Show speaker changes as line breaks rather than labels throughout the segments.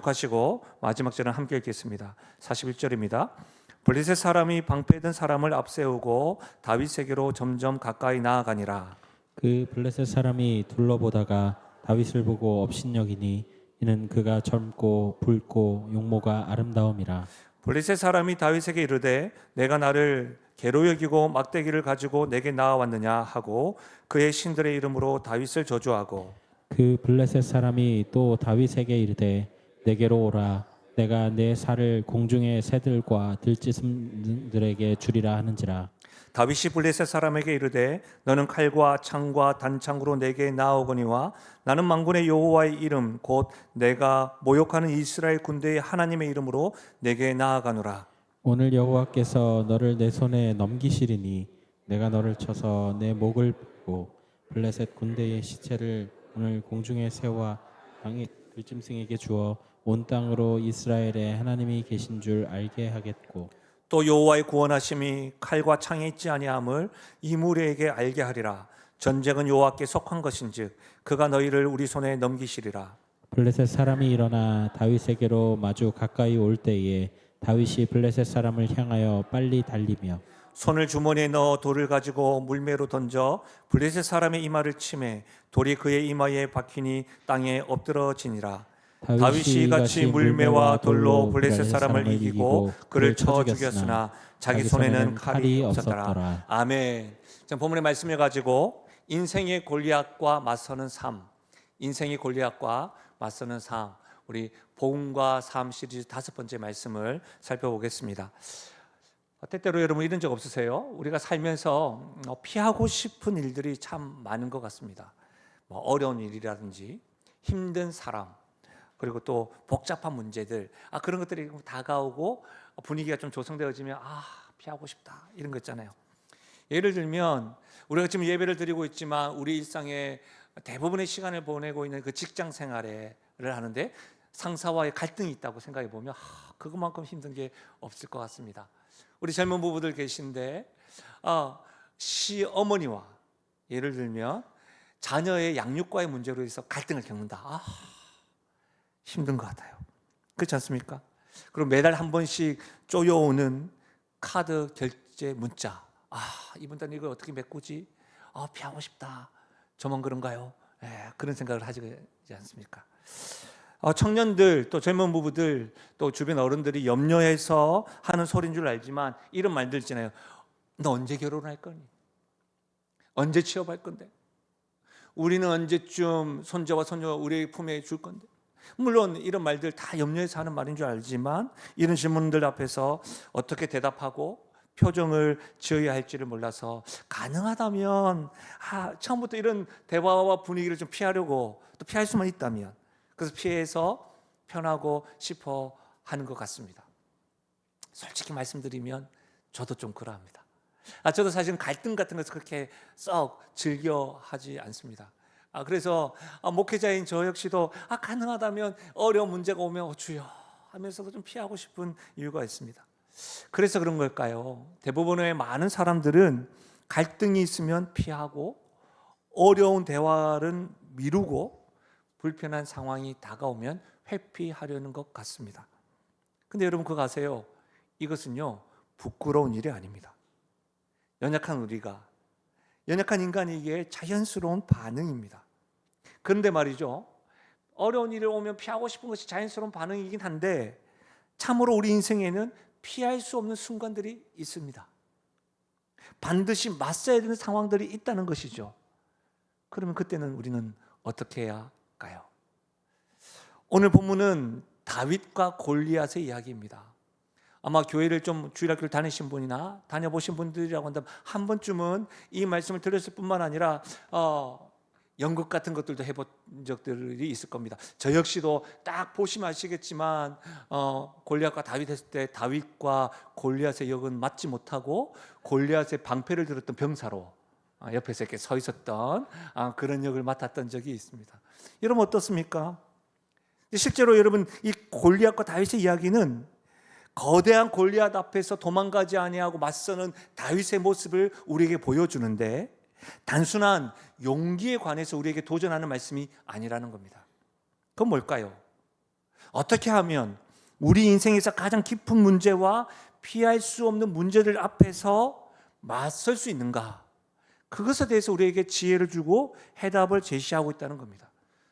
하시고 마지막 절은 함께 읽겠습니다. 41절입니다. 블레셋 사람이 방패든 사람을 앞세우고 다윗에게로 점점 가까이 나아가니라.
그 블레셋 사람이 둘러보다가 다윗을 보고 업신여기니 이는 그가 젊고 붉고 용모가 아름다움이라.
블레셋 사람이 다윗에게 이르되 내가 나를 개로 여기고 막대기를 가지고 내게 나아왔느냐 하고 그의 신들의 이름으로 다윗을 저주하고
그 블레셋 사람이 또 다윗에게 이르되 내게로 오라. 내가 내 살을 공중의 새들과 들짐승들에게 주리라 하는지라.
다윗이 블레셋 사람에게 이르되 너는 칼과 창과 단창으로 내게 나아오거니와 나는 만군의 여호와의 이름 곧 내가 모욕하는 이스라엘 군대의 하나님의 이름으로 내게 나아가노라.
오늘 여호와께서 너를 내 손에 넘기시리니 내가 너를 쳐서 내 목을 붓고 블레셋 군대의 시체를 오늘 공중의 새와 땅의 들짐승에게 주어 온 땅으로 이스라엘의 하나님이 계신 줄 알게 하겠고
또 여호와의 구원하심이 칼과 창에 있지 아니함을 이 무리에게 알게 하리라. 전쟁은 여호와께 속한 것인즉 그가 너희를 우리 손에 넘기시리라.
블레셋 사람이 일어나 다윗에게로 마주 가까이 올 때에 다윗이 블레셋 사람을 향하여 빨리 달리며
손을 주머니에 넣어 돌을 가지고 물매로 던져 블레셋 사람의 이마를 치매 돌이 그의 이마에 박히니 땅에 엎드러지니라. 다윗이 같이 물매와 돌로 블레셋 사람을 이기고 그를 쳐 죽였으나 자기 손에는 칼이 없었더라. 아멘. 자, 본문의 말씀을 가지고 인생의 골리앗과 맞서는 삶, 인생의 골리앗과 맞서는 삶, 우리 복음과 삶 시리즈 5번째 말씀을 살펴보겠습니다. 때때로 여러분 이런 적 없으세요? 우리가 살면서 피하고 싶은 일들이 참 많은 것 같습니다. 어려운 일이라든지 힘든 사람, 그리고 또 복잡한 문제들, 그런 것들이 다가오고 분위기가 좀 조성되어지면 피하고 싶다 이런 거 있잖아요. 예를 들면 우리가 지금 예배를 드리고 있지만 우리 일상의 대부분의 시간을 보내고 있는 그 직장 생활을 하는데 상사와의 갈등이 있다고 생각해 보면 그것만큼 힘든 게 없을 것 같습니다. 우리 젊은 부부들 계신데 시어머니와 예를 들면 자녀의 양육과의 문제로 해서 갈등을 겪는다. 힘든 것 같아요. 그렇지 않습니까? 그리고 매달 한 번씩 쪼여오는 카드 결제 문자. 이번 달에 이걸 어떻게 메꾸지? 피하고 싶다. 저만 그런가요? 그런 생각을 하지 않습니까? 청년들 또 젊은 부부들 또 주변 어른들이 염려해서 하는 소리인 줄 알지만 이런 말들 있잖아요. 너 언제 결혼할 거니? 언제 취업할 건데? 우리는 언제쯤 손자와 손녀 우리 품에 줄 건데? 물론 이런 말들 다 염려해서 하는 말인 줄 알지만 이런 질문들 앞에서 어떻게 대답하고 표정을 지어야 할지를 몰라서 가능하다면 처음부터 이런 대화와 분위기를 좀 피하려고 또 피할 수만 있다면 그래서 피해서 편하고 싶어 하는 것 같습니다. 솔직히 말씀드리면 저도 좀 그러합니다. 저도 사실은 갈등 같은 것을 그렇게 썩 즐겨 하지 않습니다. 그래서 목회자인 저 역시도 가능하다면 어려운 문제가 오면 주여 하면서도 좀 피하고 싶은 이유가 있습니다. 그래서 그런 걸까요? 대부분의 많은 사람들은 갈등이 있으면 피하고 어려운 대화를 미루고 불편한 상황이 다가오면 회피하려는 것 같습니다. 근데 여러분 그거 아세요? 이것은요 부끄러운 일이 아닙니다. 연약한 우리가, 연약한 인간에게 자연스러운 반응입니다. 그런데 말이죠, 어려운 일이 오면 피하고 싶은 것이 자연스러운 반응이긴 한데 참으로 우리 인생에는 피할 수 없는 순간들이 있습니다. 반드시 맞서야 되는 상황들이 있다는 것이죠. 그러면 그때는 우리는 어떻게 해야 할까요? 오늘 본문은 다윗과 골리앗의 이야기입니다. 아마 교회를 좀 주일학교를 다니신 분이나 다녀보신 분들이라고 한다면 한 번쯤은 이 말씀을 들었을 뿐만 아니라 연극 같은 것들도 해본 적들이 있을 겁니다. 저 역시도 딱 보시면 아시겠지만 골리앗과 다윗 했을 때 다윗과 골리앗의 역은 맞지 못하고 골리앗의 방패를 들었던 병사로 옆에서 이렇게 서 있었던 그런 역을 맡았던 적이 있습니다. 여러분 어떻습니까? 실제로 여러분 이 골리앗과 다윗의 이야기는 거대한 골리앗 앞에서 도망가지 아니하고 맞서는 다윗의 모습을 우리에게 보여주는데 단순한 용기에 관해서 우리에게 도전하는 말씀이 아니라는 겁니다. 그건 뭘까요? 어떻게 하면 우리 인생에서 가장 깊은 문제와 피할 수 없는 문제들 앞에서 맞설 수 있는가? 그것에 대해서 우리에게 지혜를 주고 해답을 제시하고 있다는 겁니다.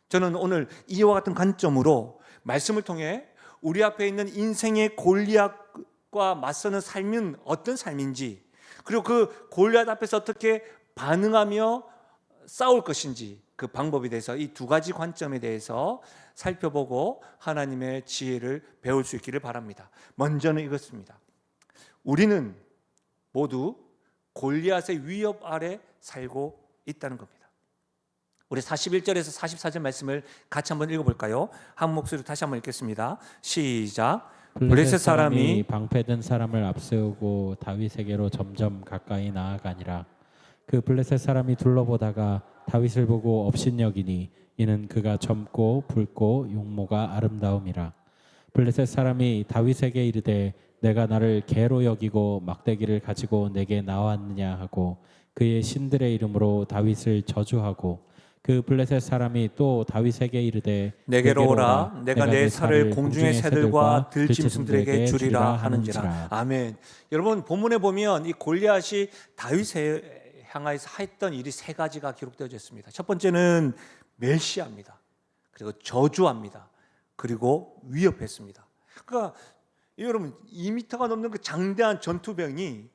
저는 오늘 이와 같은 관점으로 말씀을 통해 우리 앞에 있는 인생의 골리앗과 맞서는 삶은 어떤 삶인지, 그리고 그 골리앗 앞에서 어떻게 반응하며 싸울 것인지, 그 방법에 대해서 이 두 가지 관점에 대해서 살펴보고 하나님의 지혜를 배울 수 있기를 바랍니다. 먼저는 이것입니다. 우리는 모두 골리앗의 위협 아래 살고 있다는 겁니다. 우리 41절에서 44절 말씀을 같이 한번 읽어볼까요? 한 목소리로 다시 한번 읽겠습니다. 시작. 블레셋 사람이
방패든 사람을 앞세우고 다윗에게로 점점 가까이 나아가니라. 그 블레셋 사람이 둘러보다가 다윗을 보고 업신여기니 이는 그가 젊고 붉고 용모가 아름다움이라. 블레셋 사람이 다윗에게 이르되 내가 나를 개로 여기고 막대기를 가지고 내게 나왔느냐 하고 그의 신들의 이름으로 다윗을 저주하고, 그 블레셋 사람이 또 다윗에게 이르되
내게로 오라. 내가 내 살을 공중의 새들과 들짐승들에게 주리라 하는지라. 아멘. 여러분, 본문에 보면 이 골리앗이 다윗에 향하여서 했던 일이 세 가지가 기록되어져 있습니다. 첫 번째는 멸시합니다. 그리고 저주합니다. 그리고 위협했습니다. 그러니까 여러분, 2m가 넘는 그 장대한 전투병이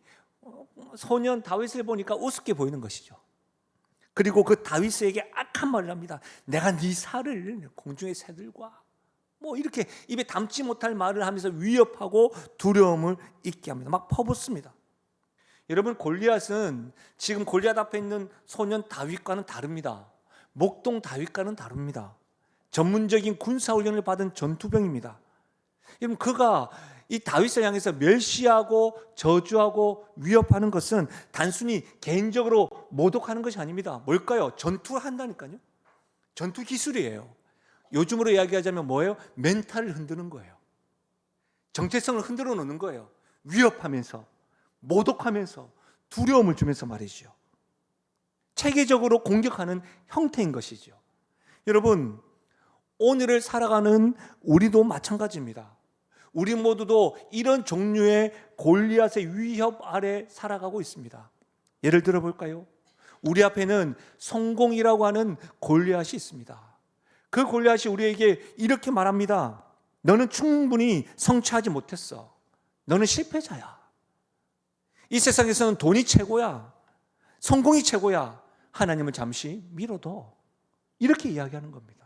소년 다윗을 보니까 우습게 보이는 것이죠. 그리고 그 다윗에게 악한 말을 합니다. 내가 네 살을 공중의 새들과 뭐 이렇게 입에 담지 못할 말을 하면서 위협하고 두려움을 잊게 합니다. 막 퍼붓습니다. 여러분, 골리앗은 지금 골리앗 앞에 있는 소년 다윗과는 다릅니다. 목동 다윗과는 다릅니다. 전문적인 군사훈련을 받은 전투병입니다. 여러분, 그가 이 다윗을 향해서 멸시하고 저주하고 위협하는 것은 단순히 개인적으로 모독하는 것이 아닙니다. 뭘까요? 전투를 한다니까요. 전투 기술이에요. 요즘으로 이야기하자면 뭐예요? 멘탈을 흔드는 거예요. 정체성을 흔들어 놓는 거예요. 위협하면서, 모독하면서, 두려움을 주면서 말이죠. 체계적으로 공격하는 형태인 것이죠. 여러분, 오늘을 살아가는 우리도 마찬가지입니다. 우리 모두도 이런 종류의 골리앗의 위협 아래 살아가고 있습니다. 예를 들어 볼까요? 우리 앞에는 성공이라고 하는 골리앗이 있습니다. 그 골리앗이 우리에게 이렇게 말합니다. 너는 충분히 성취하지 못했어. 너는 실패자야. 이 세상에서는 돈이 최고야. 성공이 최고야. 하나님을 잠시 미뤄둬. 이렇게 이야기하는 겁니다.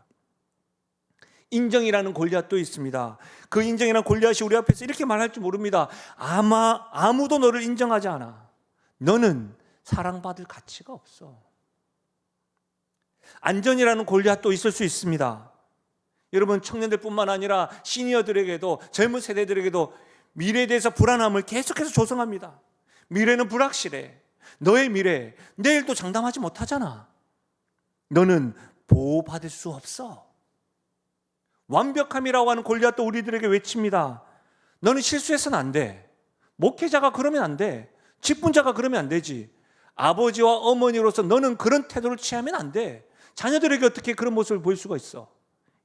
인정이라는 골리앗도 있습니다. 그 인정이라는 골리앗이 우리 앞에서 이렇게 말할 줄 모릅니다. 아무도 너를 인정하지 않아. 너는 사랑받을 가치가 없어. 안전이라는 골리앗도 있을 수 있습니다. 여러분, 청년들뿐만 아니라 시니어들에게도, 젊은 세대들에게도 미래에 대해서 불안함을 계속해서 조성합니다. 미래는 불확실해. 너의 미래, 내일도 장담하지 못하잖아. 너는 보호받을 수 없어. 완벽함이라고 하는 골리앗도 우리들에게 외칩니다. 너는 실수해서는 안 돼. 목회자가 그러면 안 돼. 직분자가 그러면 안 되지. 아버지와 어머니로서 너는 그런 태도를 취하면 안 돼. 자녀들에게 어떻게 그런 모습을 보일 수가 있어.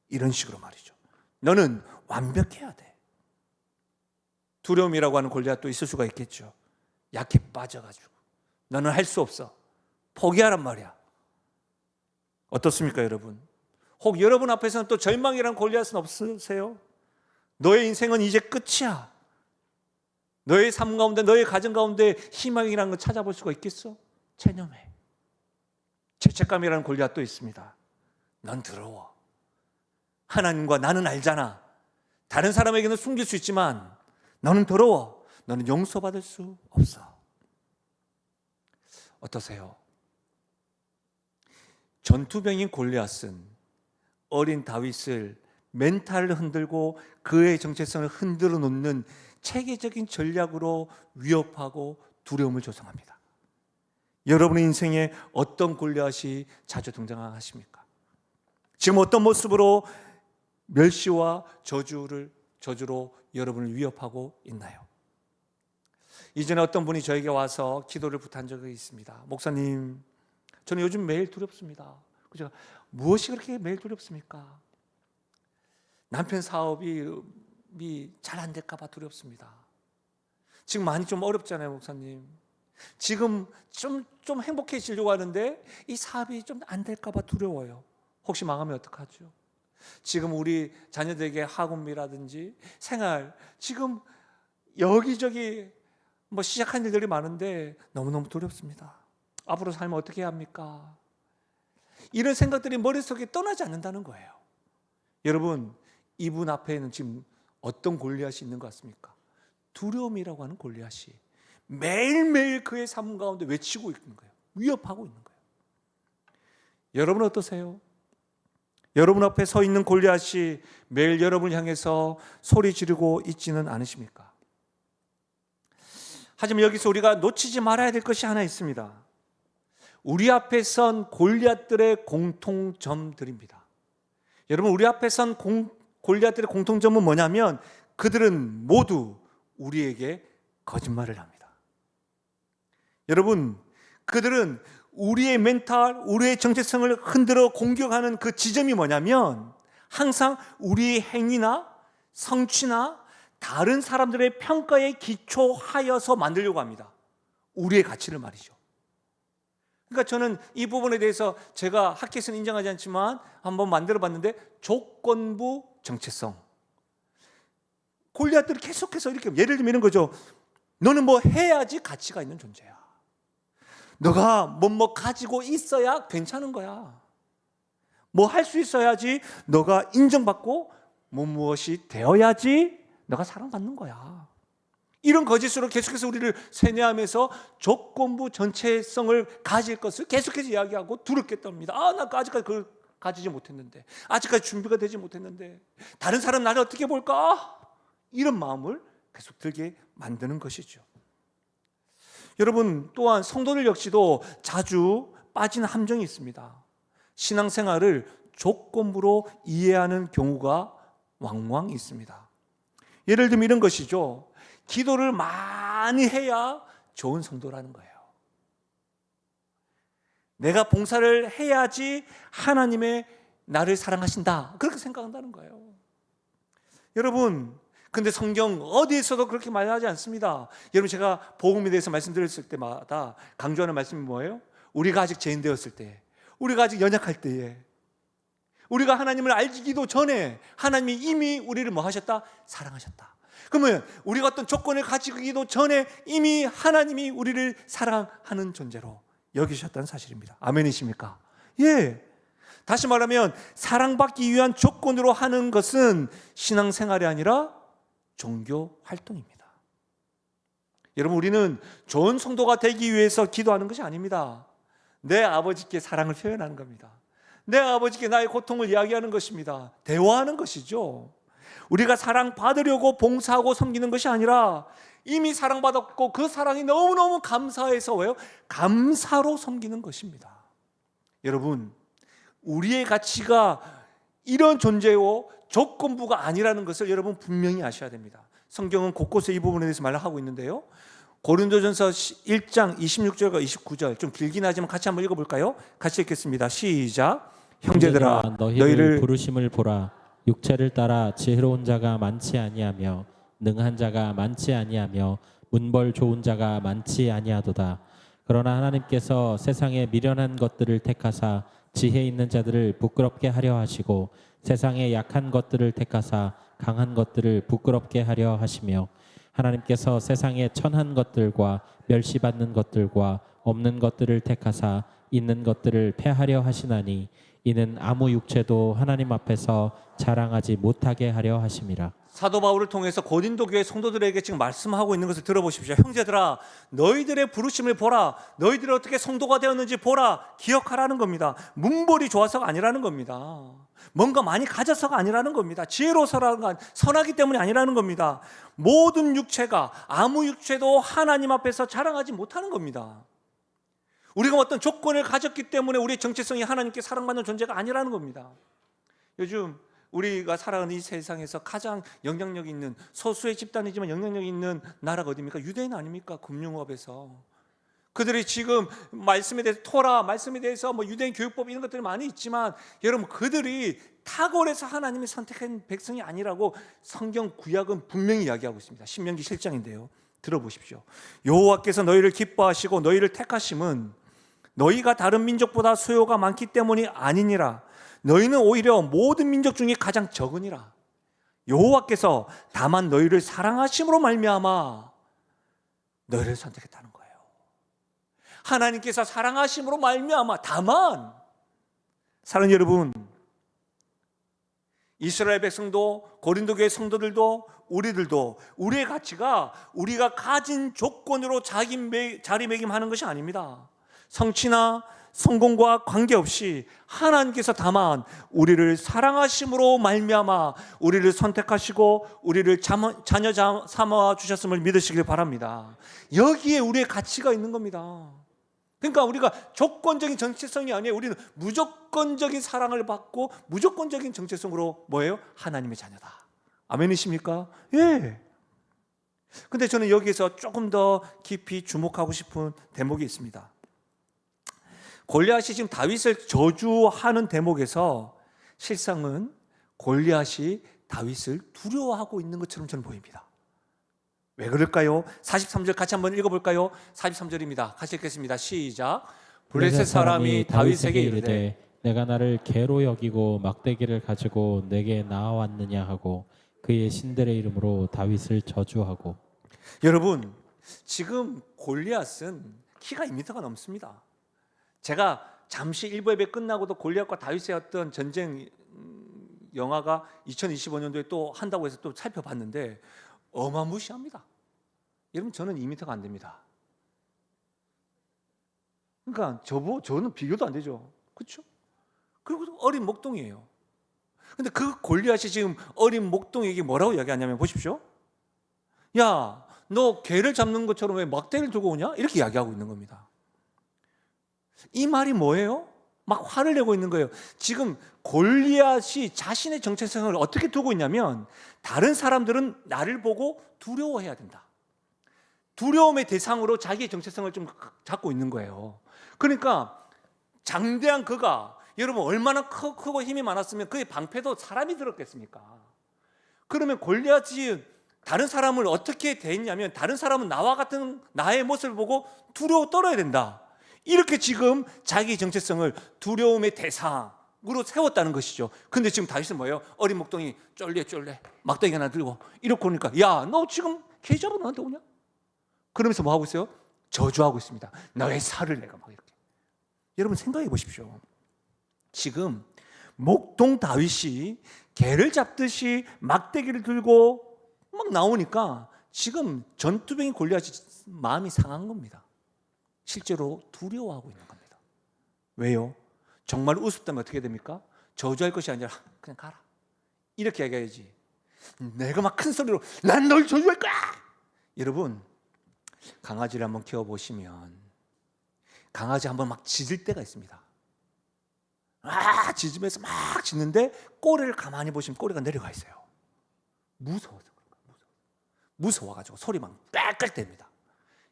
이런 식으로 말이죠. 너는 완벽해야 돼. 두려움이라고 하는 골리앗도 있을 수가 있겠죠. 약해 빠져가지고 너는 할 수 없어. 포기하란 말이야. 어떻습니까, 여러분? 혹 여러분 앞에서는 또 절망이란 골리앗은 없으세요? 너의 인생은 이제 끝이야. 너의 삶 가운데, 너의 가정 가운데 희망이라는 걸 찾아볼 수가 있겠어? 체념해. 죄책감이라는 골리앗도 있습니다. 넌 더러워. 하나님과 나는 알잖아. 다른 사람에게는 숨길 수 있지만 너는 더러워. 너는 용서받을 수 없어. 어떠세요? 전투병인 골리앗은 어린 다윗을 멘탈을 흔들고 그의 정체성을 흔들어 놓는 체계적인 전략으로 위협하고 두려움을 조성합니다. 여러분의 인생에 어떤 골리앗이 자주 등장하십니까? 지금 어떤 모습으로 멸시와 저주로 여러분을 위협하고 있나요? 이전에 어떤 분이 저에게 와서 기도를 부탁한 적이 있습니다. 목사님, 저는 요즘 매일 두렵습니다. 제가 무엇이 그렇게 매일 두렵습니까? 남편 사업이 잘 안 될까 봐 두렵습니다. 지금 많이 좀 어렵잖아요, 목사님. 지금 좀 행복해지려고 하는데 이 사업이 좀 안 될까 봐 두려워요. 혹시 망하면 어떡하죠? 지금 우리 자녀들에게 학원비라든지 생활, 지금 여기저기 뭐 시작한 일들이 많은데 너무너무 두렵습니다. 앞으로 살면 어떻게 해야 합니까? 이런 생각들이 머릿속에 떠나지 않는다는 거예요. 여러분, 이분 앞에는 지금 어떤 골리앗이 있는 것 같습니까? 두려움이라고 하는 골리앗이 매일매일 그의 삶 가운데 외치고 있는 거예요. 위협하고 있는 거예요. 여러분 어떠세요? 여러분 앞에 서 있는 골리앗이 매일 여러분을 향해서 소리 지르고 있지는 않으십니까? 하지만 여기서 우리가 놓치지 말아야 될 것이 하나 있습니다. 우리 앞에 선 골리앗들의 공통점들입니다. 여러분, 우리 앞에 선 골리앗들의 공통점은 뭐냐면 그들은 모두 우리에게 거짓말을 합니다. 여러분, 그들은 우리의 멘탈, 우리의 정체성을 흔들어 공격하는 그 지점이 뭐냐면 항상 우리의 행위나 성취나 다른 사람들의 평가에 기초하여서 만들려고 합니다. 우리의 가치를 말이죠. 그러니까 저는 이 부분에 대해서 제가 학계에서는 인정하지 않지만 한번 만들어 봤는데 조건부 정체성. 골리앗들이 계속해서 이렇게 예를 들면 이런 거죠. 너는 뭐 해야지 가치가 있는 존재야. 너가 뭐 가지고 있어야 괜찮은 거야. 뭐 할 수 있어야지 너가 인정받고 무엇이 되어야지 너가 사랑받는 거야. 이런 거짓으로 계속해서 우리를 세뇌하면서 조건부 전체성을 가질 것을 계속해서 이야기하고 두렵게 떱니다. 나 아직까지 그걸 가지지 못했는데, 아직까지 준비가 되지 못했는데, 다른 사람 나를 어떻게 볼까? 이런 마음을 계속 들게 만드는 것이죠. 여러분, 또한 성도들 역시도 자주 빠지는 함정이 있습니다. 신앙생활을 조건부로 이해하는 경우가 왕왕 있습니다. 예를 들면 이런 것이죠. 기도를 많이 해야 좋은 성도라는 거예요. 내가 봉사를 해야지 하나님의 나를 사랑하신다, 그렇게 생각한다는 거예요. 여러분, 근데 성경 어디에서도 그렇게 말하지 않습니다. 여러분, 제가 복음에 대해서 말씀드렸을 때마다 강조하는 말씀이 뭐예요? 우리가 아직 죄인 되었을 때, 우리가 아직 연약할 때에, 우리가 하나님을 알기도 전에 하나님이 이미 우리를 뭐 하셨다? 사랑하셨다. 그러면 우리가 어떤 조건을 가지기도 전에 이미 하나님이 우리를 사랑하는 존재로 여기셨다는 사실입니다. 아멘이십니까? 예. 다시 말하면 사랑받기 위한 조건으로 하는 것은 신앙생활이 아니라 종교 활동입니다. 여러분, 우리는 좋은 성도가 되기 위해서 기도하는 것이 아닙니다. 내 아버지께 사랑을 표현하는 겁니다. 내 아버지께 나의 고통을 이야기하는 것입니다. 대화하는 것이죠. 우리가 사랑받으려고 봉사하고 섬기는 것이 아니라 이미 사랑받았고 그 사랑이 너무너무 감사해서 왜요? 감사로 섬기는 것입니다. 여러분, 우리의 가치가 이런 존재요 조건부가 아니라는 것을 여러분 분명히 아셔야 됩니다. 성경은 곳곳에 이 부분에 대해서 말을 하고 있는데요. 고린도전서 1장 26절과 29절, 좀 길긴 하지만 같이 한번 읽어볼까요? 같이 읽겠습니다. 시작. 형제들아,
너희를 부르심을 보라. 육체를 따라 지혜로운 자가 많지 아니하며 능한 자가 많지 아니하며 문벌 좋은 자가 많지 아니하도다. 그러나 하나님께서 세상의 미련한 것들을 택하사 지혜 있는 자들을 부끄럽게 하려 하시고 세상의 약한 것들을 택하사 강한 것들을 부끄럽게 하려 하시며 하나님께서 세상의 천한 것들과 멸시받는 것들과 없는 것들을 택하사 있는 것들을 패하려 하시나니 이는 아무 육체도 하나님 앞에서 자랑하지 못하게 하려 하심이라.
사도 바울을 통해서 고린도 교회 성도들에게 지금 말씀하고 있는 것을 들어보십시오. 형제들아, 너희들의 부르심을 보라. 너희들이 어떻게 성도가 되었는지 보라. 기억하라는 겁니다. 문벌이 좋아서가 아니라는 겁니다. 뭔가 많이 가져서가 아니라는 겁니다. 지혜로서라는 건 선하기 때문이 아니라는 겁니다. 모든 육체가, 아무 육체도 하나님 앞에서 자랑하지 못하는 겁니다. 우리가 어떤 조건을 가졌기 때문에 우리의 정체성이 하나님께 사랑받는 존재가 아니라는 겁니다. 요즘 우리가 살아가는 이 세상에서 가장 영향력 있는, 소수의 집단이지만 영향력 있는 나라가 어디입니까? 유대인 아닙니까? 금융업에서 그들이 지금 말씀에 대해서 토라, 말씀에 대해서 뭐 유대인 교육법 이런 것들이 많이 있지만 여러분 그들이 탁월해서 하나님이 선택한 백성이 아니라고 성경 구약은 분명히 이야기하고 있습니다. 신명기 7장인데요. 들어보십시오. 여호와께서 너희를 기뻐하시고 너희를 택하심은 너희가 다른 민족보다 수요가 많기 때문이 아니니라. 너희는 오히려 모든 민족 중에 가장 적으니라. 여호와께서 다만 너희를 사랑하심으로 말미암아 너희를 선택했다는 거예요. 하나님께서 사랑하심으로 말미암아 다만, 사랑하는 여러분, 이스라엘 백성도 고린도 교회 성도들도 우리들도 우리의 가치가 우리가 가진 조건으로 자리매김하는 것이 아닙니다. 성취나 성공과 관계없이 하나님께서 다만 우리를 사랑하심으로 말미암아 우리를 선택하시고 우리를 자녀 삼아 주셨음을 믿으시길 바랍니다. 여기에 우리의 가치가 있는 겁니다. 그러니까 우리가 조건적인 정체성이 아니에요. 우리는 무조건적인 사랑을 받고 무조건적인 정체성으로 뭐예요? 하나님의 자녀다. 아멘이십니까? 예. 근데 저는 여기에서 조금 더 깊이 주목하고 싶은 대목이 있습니다. 골리앗이 지금 다윗을 저주하는 대목에서 실상은 골리앗이 다윗을 두려워하고 있는 것처럼 저는 보입니다. 왜 그럴까요? 43절 같이 한번 읽어볼까요? 43절입니다. 같이 읽겠습니다. 시작. 블레셋 사람이 다윗에게 이르되
내가 나를 개로 여기고 막대기를 가지고 내게 나아왔느냐 하고 그의 신들의 이름으로 다윗을 저주하고.
여러분, 지금 골리앗은 키가 2m가 넘습니다. 제가 잠시 일부 예배 끝나고도 골리앗과 다윗의 어떤 전쟁 영화가 2025년도에 또 한다고 해서 또 살펴봤는데 어마무시합니다. 여러분, 저는 2m가 안 됩니다. 그러니까 저는 비교도 안 되죠. 그렇죠? 그리고 어린 목동이에요. 근데 그 골리앗이 지금 어린 목동에게 뭐라고 이야기하냐면 보십시오. 야, 너 개를 잡는 것처럼 왜 막대를 들고 오냐? 이렇게 이야기하고 있는 겁니다. 이 말이 뭐예요? 막 화를 내고 있는 거예요. 지금 골리앗이 자신의 정체성을 어떻게 두고 있냐면 다른 사람들은 나를 보고 두려워해야 된다. 두려움의 대상으로 자기의 정체성을 좀 잡고 있는 거예요. 그러니까 장대한 그가 여러분 얼마나 크고 힘이 많았으면 그의 방패도 사람이 들었겠습니까? 그러면 골리앗이 다른 사람을 어떻게 대했냐면 다른 사람은 나와 같은 나의 모습을 보고 두려워 떨어야 된다. 이렇게 지금 자기 정체성을 두려움의 대상으로 세웠다는 것이죠. 근데 지금 다윗은 뭐예요? 어린 목동이 쫄래 막대기 하나 들고 이렇게 오니까 야, 너 지금 개 잡아 나한테 오냐? 그러면서 뭐 하고 있어요? 저주하고 있습니다. 너의 살을 내가 막 이렇게. 여러분 생각해 보십시오. 지금 목동 다윗이 개를 잡듯이 막대기를 들고 막 나오니까 지금 전투병이 골리앗이 마음이 상한 겁니다. 실제로 두려워하고 있는 겁니다. 왜요? 정말 우습다면 어떻게 됩니까? 저주할 것이 아니라 그냥 가라 이렇게 얘기해야지. 내가 막 큰 소리로 난 널 저주할 거야. 여러분, 강아지를 한번 키워보시면 강아지 한번 막 짖을 때가 있습니다. 짖으면서 막 짖는데 꼬리를 가만히 보시면 꼬리가 내려가 있어요. 무서워서 그런가? 무서워가지고 소리 막 빽빽댑니다.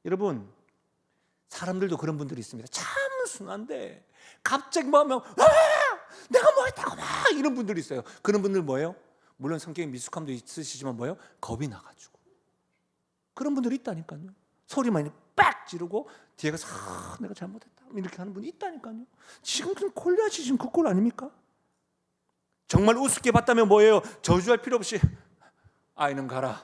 여러분, 사람들도 그런 분들이 있습니다. 참 순한데 갑자기 뭐 하면 내가 뭐 했다고 막 이런 분들이 있어요. 그런 분들 뭐예요? 물론 성격에 미숙함도 있으시지만 뭐예요? 겁이 나가지고 그런 분들이 있다니까요. 소리만 빡 지르고 뒤에 가서 내가 잘못했다 이렇게 하는 분이 있다니까요. 지금 골리앗이 지금 그 꼴 아닙니까? 정말 우습게 봤다면 뭐예요? 저주할 필요 없이 아이는 가라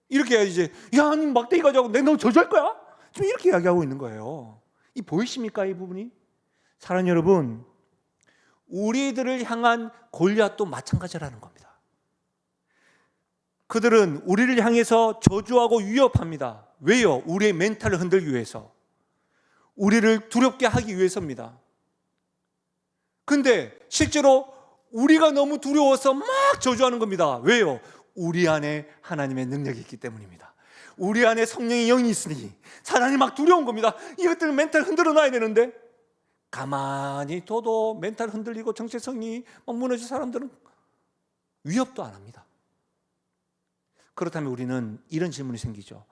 이렇게 해야지. 야, 니 막대기 가져가고 내가 너 저주할 거야? 지금 이렇게 이야기하고 있는 거예요. 이 보이십니까? 이 부분이? 사랑하는 여러분, 우리들을 향한 골리앗도 마찬가지라는 겁니다. 그들은 우리를 향해서 저주하고 위협합니다. 왜요? 우리의 멘탈을 흔들기 위해서, 우리를 두렵게 하기 위해서입니다. 근데 실제로 우리가 너무 두려워서 막 저주하는 겁니다. 왜요? 우리 안에 하나님의 능력이 있기 때문입니다. 우리 안에 성령의 영이 있으니 사람이 막 두려운 겁니다. 이것들은 멘탈 흔들어 놔야 되는데 가만히 둬도 멘탈 흔들리고 정체성이 막 무너진 사람들은 위협도 안 합니다. 그렇다면 우리는 이런 질문이 생기죠.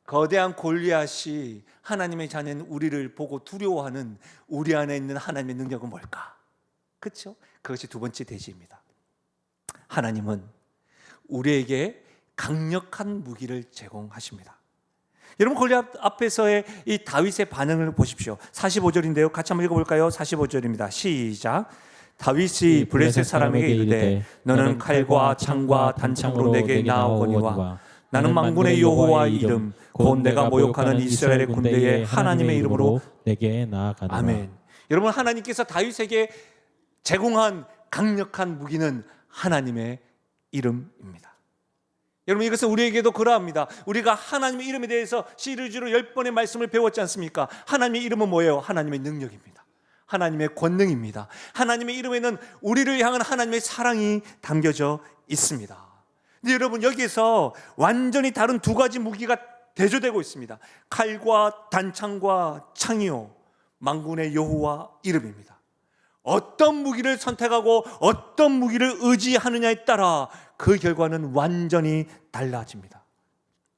거대한 골리앗이 하나님의 자녀인 우리를 보고 두려워하는 우리 안에 있는 하나님의 능력은 뭘까? 그렇죠? 그것이 두 번째 대지입니다. 하나님은 우리에게 강력한 무기를 제공하십니다. 여러분, 골리앗 앞에서의 이 다윗의 반응을 보십시오. 45절인데요. 같이 한번 읽어볼까요? 45절입니다. 시작. 다윗이 블레셋 사람에게 이르되 너는 칼과 창과 단창으로 내게 나오거니와 나는 만군의 여호와의 이름 곧 내가 모욕하는 이스라엘의 군대의 하나님의 이름으로
내게 나아가노라.
아멘. 여러분, 하나님께서 다윗에게 제공한 강력한 무기는 하나님의 이름입니다. 여러분, 이것은 우리에게도 그러합니다. 우리가 하나님의 이름에 대해서 시리즈로 10번의 말씀을 배웠지 않습니까? 하나님의 이름은 뭐예요? 하나님의 능력입니다. 하나님의 권능입니다. 하나님의 이름에는 우리를 향한 하나님의 사랑이 담겨져 있습니다. 근데 여러분, 여기에서 완전히 다른 두 가지 무기가 대조되고 있습니다. 칼과 단창과 창이요, 만군의 여호와 이름입니다. 어떤 무기를 선택하고 어떤 무기를 의지하느냐에 따라 그 결과는 완전히 달라집니다.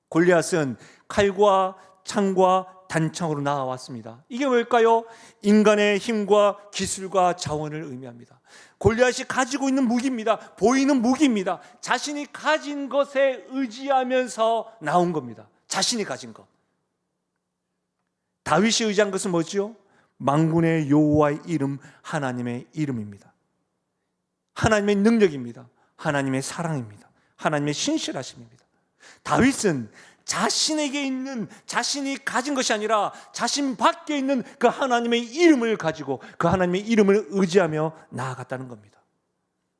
골리앗은 칼과 창과 단창으로 나와왔습니다. 이게 뭘까요? 인간의 힘과 기술과 자원을 의미합니다. 골리앗이 가지고 있는 무기입니다. 보이는 무기입니다. 자신이 가진 것에 의지하면서 나온 겁니다. 자신이 가진 것. 다윗이 의지한 것은 뭐지요? 만군의 여호와의 이름, 하나님의 이름입니다. 하나님의 능력입니다. 하나님의 사랑입니다. 하나님의 신실하심입니다. 다윗은 자신에게 있는, 자신이 가진 것이 아니라 자신 밖에 있는 그 하나님의 이름을 가지고 그 하나님의 이름을 의지하며 나아갔다는 겁니다.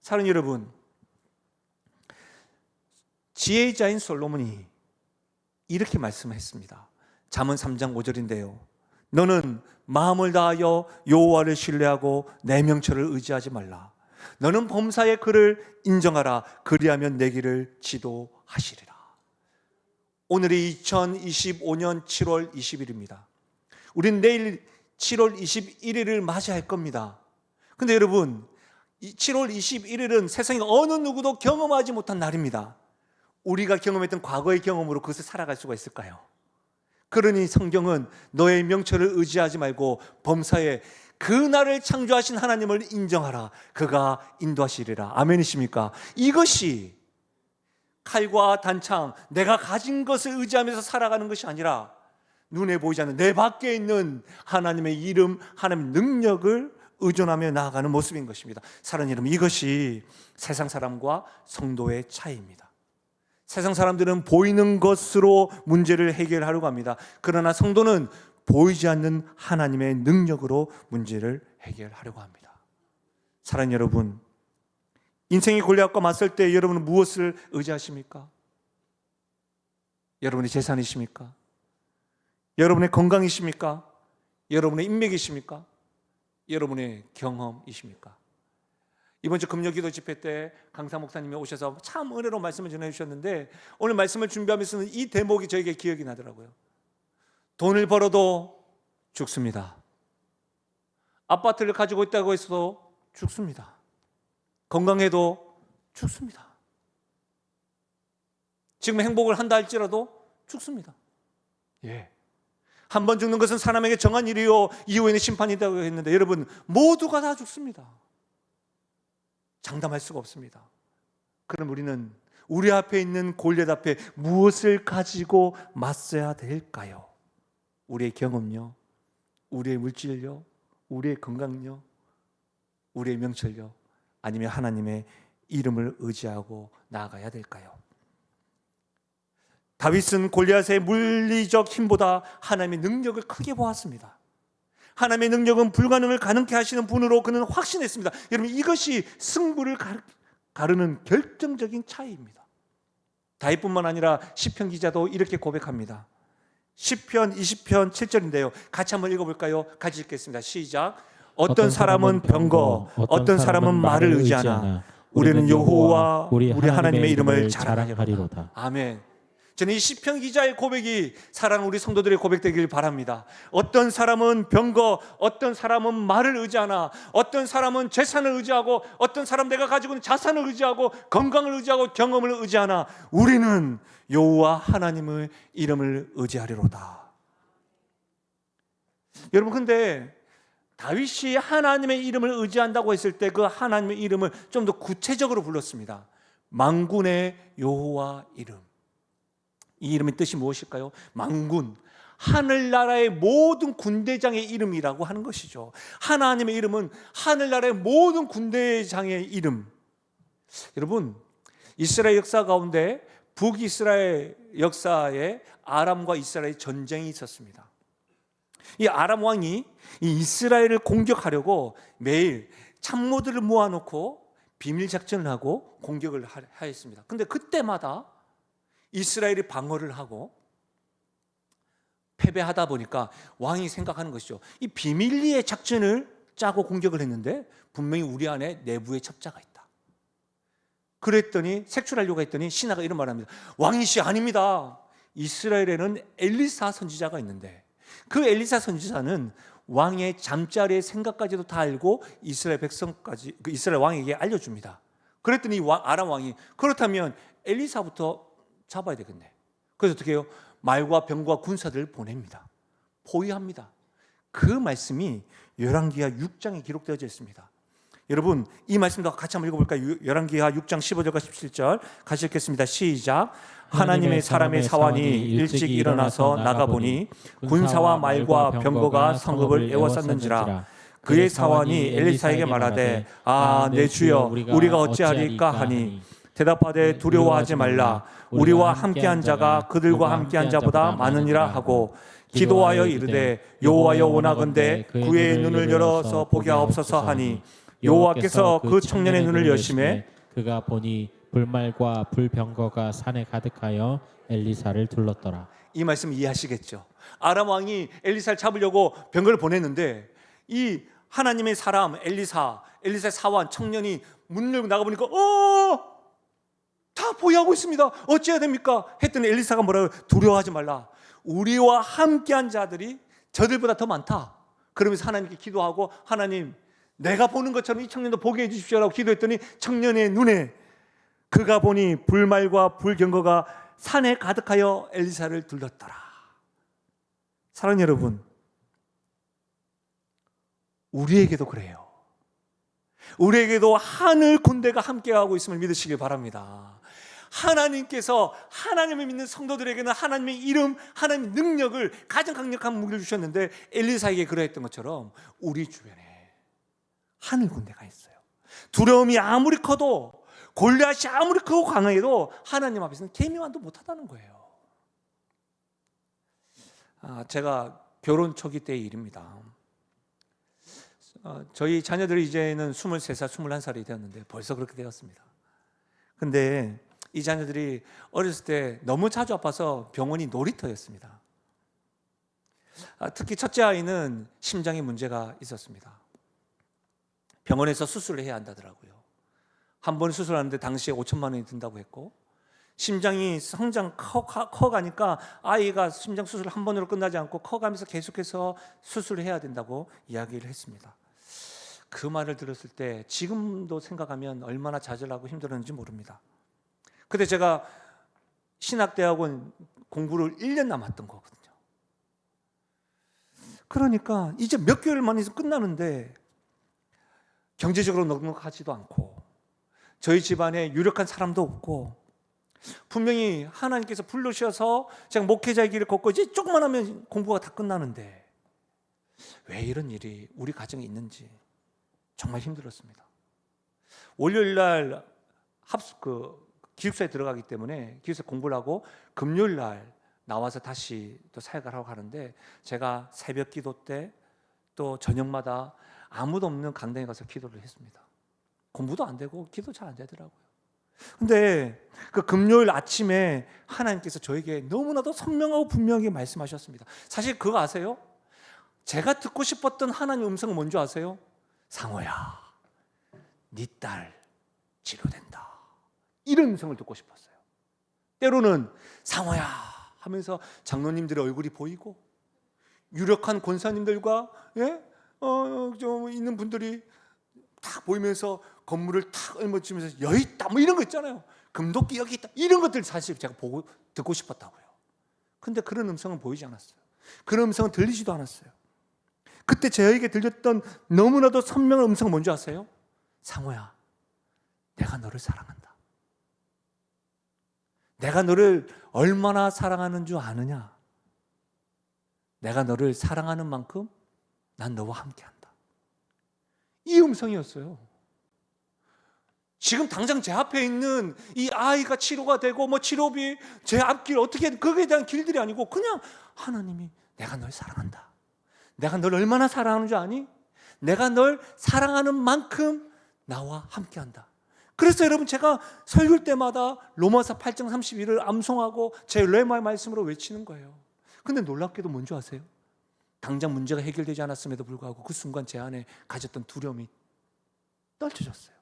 사랑하는 여러분, 지혜자인 솔로몬이 이렇게 말씀했습니다. 잠언 3장 5절인데요. 너는 마음을 다하여 여호와를 신뢰하고 내 명철을 의지하지 말라. 너는 범사의 그를 인정하라. 그리하면 내 길을 지도하시리라. 오늘이 2025년 7월 20일입니다. 우린 내일 7월 21일을 맞이할 겁니다. 근데 여러분, 7월 21일은 세상에 어느 누구도 경험하지 못한 날입니다. 우리가 경험했던 과거의 경험으로 그것을 살아갈 수가 있을까요? 그러니 성경은 너의 명철을 의지하지 말고 범사에 그 날을 창조하신 하나님을 인정하라. 그가 인도하시리라. 아멘이십니까? 이것이 칼과 단창, 내가 가진 것을 의지하면서 살아가는 것이 아니라 눈에 보이지 않는 내 밖에 있는 하나님의 이름, 하나님의 능력을 의존하며 나아가는 모습인 것입니다. 사랑하는 여러분, 이것이 세상 사람과 성도의 차이입니다. 세상 사람들은 보이는 것으로 문제를 해결하려고 합니다. 그러나 성도는 보이지 않는 하나님의 능력으로 문제를 해결하려고 합니다. 사랑하는 여러분, 인생의 골리앗과 맞설 때 여러분은 무엇을 의지하십니까? 여러분의 재산이십니까? 여러분의 건강이십니까? 여러분의 인맥이십니까? 여러분의 경험이십니까? 이번 주 금요기도 집회 때 강사 목사님이 오셔서 참 은혜로운 말씀을 전해주셨는데 오늘 말씀을 준비하면서는 이 대목이 저에게 기억이 나더라고요. 돈을 벌어도 죽습니다. 아파트를 가지고 있다고 해서도 죽습니다. 건강해도 죽습니다. 지금 행복을 한다 할지라도 죽습니다. 예. 한 번 죽는 것은 사람에게 정한 일이요 이후에는 심판이라고 했는데 여러분, 모두가 다 죽습니다. 장담할 수가 없습니다. 그럼 우리는 우리 앞에 있는 골리앗 앞에 무엇을 가지고 맞서야 될까요? 우리의 경험요, 우리의 물질요, 우리의 건강요, 우리의 명철요, 아니면 하나님의 이름을 의지하고 나아가야 될까요? 다윗은 골리앗의 물리적 힘보다 하나님의 능력을 크게 보았습니다. 하나님의 능력은 불가능을 가능케 하시는 분으로 그는 확신했습니다. 여러분, 이것이 승부를 가르는 결정적인 차이입니다. 다윗뿐만 아니라 시편 기자도 이렇게 고백합니다. 시편 20편 7절인데요. 같이 한번 읽어볼까요? 같이 읽겠습니다. 시작. 어떤 사람은 병거, 어떤 사람은 말을 의지하나 우리는 여호와 우리 하나님의 이름을 자랑하리로다. 아멘. 저는 이 시편 기자의 고백이 사랑하는 우리 성도들의 고백되길 바랍니다. 어떤 사람은 병거, 어떤 사람은 말을 의지하나, 어떤 사람은 재산을 의지하고, 어떤 사람 내가 가지고 있는 자산을 의지하고, 건강을 의지하고, 경험을 의지하나, 우리는 여호와 하나님의 이름을 의지하리로다. 여러분, 근데 다윗이 하나님의 이름을 의지한다고 했을 때 그 하나님의 이름을 좀 더 구체적으로 불렀습니다. 만군의 여호와 이름. 이 이름의 뜻이 무엇일까요? 만군, 하늘나라의 모든 군대장의 이름이라고 하는 것이죠. 하나님의 이름은 하늘나라의 모든 군대장의 이름. 여러분, 이스라엘 역사 가운데 북이스라엘 역사에 아람과 이스라엘 전쟁이 있었습니다. 이 아람 왕이 이 이스라엘을 공격하려고 매일 참모들을 모아놓고 비밀 작전을 하고 공격을 하였습니다. 근데 그때마다 이스라엘이 방어를 하고 패배하다 보니까 왕이 생각하는 것이죠. 이 비밀리에 작전을 짜고 공격을 했는데 분명히 우리 안에 내부에 첩자가 있다. 그랬더니 색출하려고 했더니 신하가 이런 말을 합니다. 왕이시 아닙니다. 이스라엘에는 엘리사 선지자가 있는데 그 엘리사 선지자는 왕의 잠자리의 생각까지도 다 알고 이스라엘 백성까지, 그 이스라엘 왕에게 알려줍니다. 그랬더니 아람 왕이 그렇다면 엘리사부터 잡아야 되겠네. 그래서 어떻게 해요? 말과 병과 군사들을 보냅니다. 포위합니다. 그 말씀이 열왕기하 6장에 기록되어져 있습니다. 여러분, 이 말씀도 같이 한번 읽어볼까요? 열왕기하 6장 15절과 17절 같이 읽겠습니다. 시작. 하나님의 사람의 사환이 일찍 일어나서 나가보니 군사와 말과 병거가 성읍을 에워쌌는지라. 그의 사환이 엘리사에게 말하되 내 주여 우리가 어찌하리까 하니 대답하되 두려워하지 말라. 우리와 함께한 자가 그들과 함께한 자보다 많으니라 하고 기도하여 이르되 여호와여 원하건대 그의 눈을 열어서 보게 하옵소서 하니 여호와께서 그 청년의 눈을 여심해
그가 보니 불말과 불병거가 산에 가득하여 엘리사를 둘렀더라.
이 말씀 이해하시겠죠? 아람 왕이 엘리사를 잡으려고 병거를 보냈는데 이 하나님의 사람 엘리사의 사환 청년이 문 열고 나가보니까 다 포위하고 있습니다. 어찌해야 됩니까? 했더니 엘리사가 뭐라고 두려워하지 말라. 우리와 함께한 자들이 저들보다 더 많다. 그러면서 하나님께 기도하고 하나님 내가 보는 것처럼 이 청년도 보게 해주십시오라고 기도했더니 청년의 눈에 그가 보니 불말과 불경거가 산에 가득하여 엘리사를 둘렀더라. 사랑하는 여러분, 우리에게도 그래요. 우리에게도 하늘 군대가 함께하고 있음을 믿으시길 바랍니다. 하나님께서 하나님을 믿는 성도들에게는 하나님의 이름, 하나님의 능력을 가장 강력한 무기를 주셨는데 엘리사에게 그러했던 것처럼 우리 주변에 하늘 군대가 있어요. 두려움이 아무리 커도 골리앗이 아무리 크고 강해도 하나님 앞에서는 개미만도 못하다는 거예요. 제가 결혼 초기 때의 일입니다. 저희 자녀들이 이제는 23살, 21살이 되었는데 벌써 그렇게 되었습니다. 근데 이 자녀들이 어렸을 때 너무 자주 아파서 병원이 놀이터였습니다. 특히 첫째 아이는 심장에 문제가 있었습니다. 병원에서 수술을 해야 한다더라고요. 한 번 수술하는데 당시에 5천만 원이 든다고 했고 심장이 성장 커가니까 아이가 심장 수술을 한 번으로 끝나지 않고 커가면서 계속해서 수술을 해야 된다고 이야기를 했습니다. 그 말을 들었을 때 지금도 생각하면 얼마나 좌절하고 힘들었는지 모릅니다. 근데 제가 신학대학원 공부를 1년 남았던 거거든요. 그러니까 이제 몇 개월만 있으면 끝나는데 경제적으로 넉넉하지도 않고 저희 집안에 유력한 사람도 없고 분명히 하나님께서 불러주셔서 제가 목회자의 길을 걷고 이제 조금만 하면 공부가 다 끝나는데 왜 이런 일이 우리 가정에 있는지 정말 힘들었습니다. 월요일 날 기숙사에 들어가기 때문에 기숙사 공부를 하고 금요일 날 나와서 다시 또 사역을 하고 가는데 제가 새벽 기도 때 또 저녁마다 아무도 없는 강당에 가서 기도를 했습니다. 공부도 안 되고 기도 잘 안 되더라고요. 근데 그 금요일 아침에 하나님께서 저에게 너무나도 선명하고 분명하게 말씀하셨습니다. 사실 그거 아세요? 제가 듣고 싶었던 하나님의 음성은 뭔지 아세요? 상호야, 네 딸 치료된다. 이런 음성을 듣고 싶었어요. 때로는 상호야 하면서 장로님들의 얼굴이 보이고 유력한 권사님들과 좀 있는 분들이 딱 보이면서 건물을 탁 읊어주면서 여기 있다 뭐 이런 거 있잖아요. 금도끼 여기 있다 이런 것들 사실 제가 보고 듣고 싶었다고요. 근데 그런 음성은 보이지 않았어요. 그런 음성은 들리지도 않았어요. 그때 저에게 들렸던 너무나도 선명한 음성은 뭔지 아세요? 상호야, 내가 너를 사랑한다. 내가 너를 얼마나 사랑하는 줄 아느냐? 내가 너를 사랑하는 만큼 난 너와 함께한다. 이 음성이었어요. 지금 당장 제 앞에 있는 이 아이가 치료가 되고 뭐 치료비, 제 앞길 어떻게 거기에 대한 길들이 아니고 그냥 하나님이 내가 널 사랑한다. 내가 널 얼마나 사랑하는 줄 아니? 내가 널 사랑하는 만큼 나와 함께한다. 그래서 여러분 제가 설교할 때마다 로마서 8장 31을 암송하고 제 레마의 말씀으로 외치는 거예요. 근데 놀랍게도 뭔지 아세요? 당장 문제가 해결되지 않았음에도 불구하고 그 순간 제 안에 가졌던 두려움이 떨쳐졌어요.